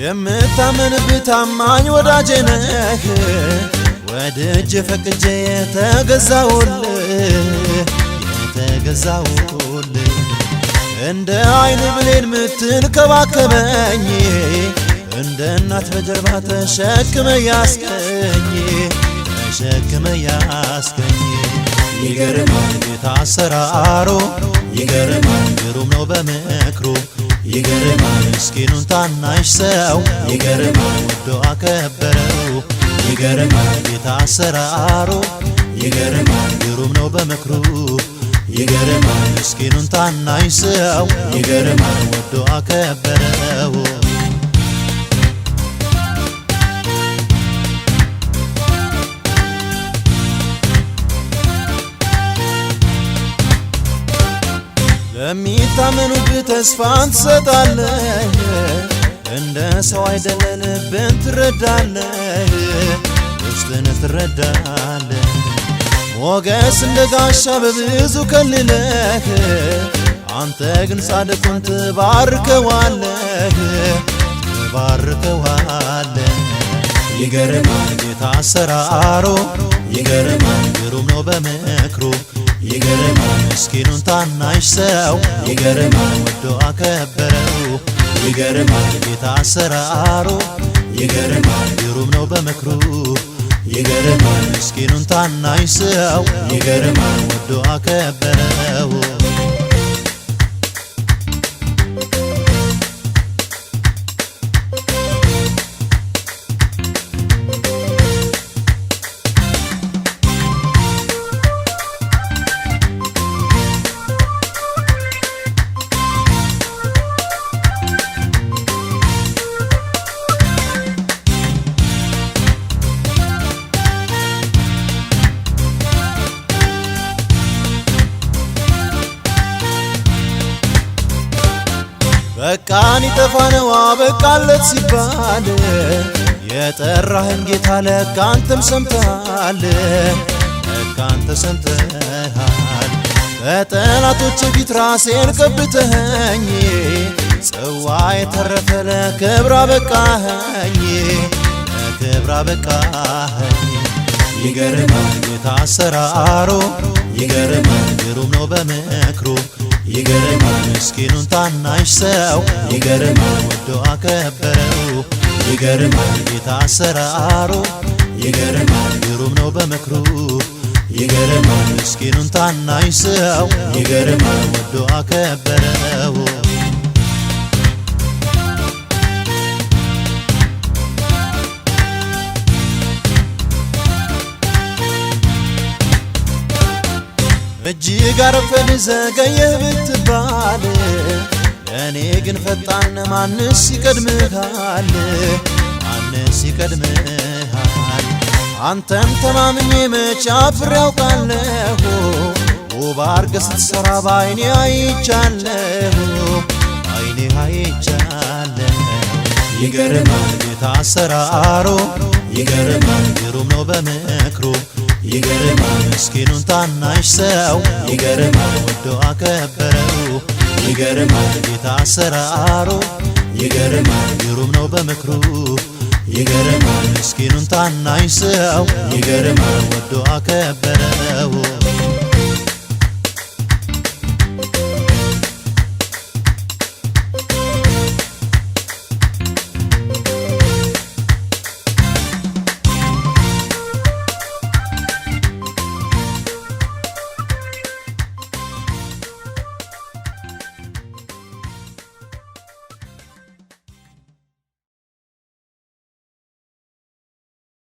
የምታመንብህ ታማኝ ወዳጄ ነህ ወድጄ ፈቅጄ የተገዛሁልህ እንደ አይን ብሌን ምትንከባከበኝ እንደ እናት በጀርባ ተሸክመ ያስከኝ ይገርማል ጌታ አሰራሩ ይገርማል ግሩም ነው በምክሩ ይገርማል ምስኪኑን ታናሽ ሰው ይገርማል ወዶ አከበረው ይገርማል ጌታ አሰራሩ ይገርማል ግሩም ነው በምክሩ ይገርማል ምስኪኑን ታናሽ ሰው ይገርማል ወዶ አከበረው ለሚታመኑብህ ተስፋን ትሰጣለህ እንደ ሰው አይደለም ልብን ትረዳለህ ውስጥን ትረዳለህ ሞገስ እንደ ጋሻ በብዙ ከልለህ አንተ ግን ጻድቁን ትባርከዋለህ ይገርማል ጌታ አሰራሩ ይገርማል ግሩም ነው በምክሩ ይገርማል ምስኪኑን ታናሽ ሰው ይገርማል ወዶ አከበረው ይገርማል ጌታ አሰራሩ ይገርማል ግሩም ነው በምክሩ ይገርማል ምስኪኑን ታናሽ ሰው ይገርማል ወዶ አከበረው በቃን ይጠፋነው አበቃለት ሲባል የጠራህን ጌታ ለካ አንተም ሰምተሃል በጠላቶች ፊት ራሴን ቀብተኸኝ ጽዋ የተረፈ ለክብር አበቃኸኝ ይገርማል ጌታ አሰራሩ ይገርማል ግሩም ነው በምክሩ ይገርማል ምስኪኑን ታናሽ ሰው ይገርማል ወዶ አከበረው ይገርማል ጌታ አሰራሩ ይገርማል ግሩም ነው በምክሩ ይገርማል ምስኪኑን ታናሽ ሰው ይገርማል ወዶ አከበረው እጅግ አረፈድ ዘገየህ ብትባል ለእኔ ግን ፈጣን ማንስ ይቀድምሃል አንተን ተማምኜ መቼ አፍሬ ያውቃለሁ ውብ አድርገህ ስትሠራ በዓይኔ አይቻለሁ ይገርማል ጌታ አሰራሩ ይገርማል ግሩም ነው በምክሩ ይገርማል ምስኪኑን ታናሽ ሰው ይገርማል ወዶ አከበረው ይገርማል ጌታ አሰራሩ ይገርማል ግሩም ነው በምክሩ ይገርማል ምስኪኑን ታናሽ ሰው ይገርማል ወዶ አከበረው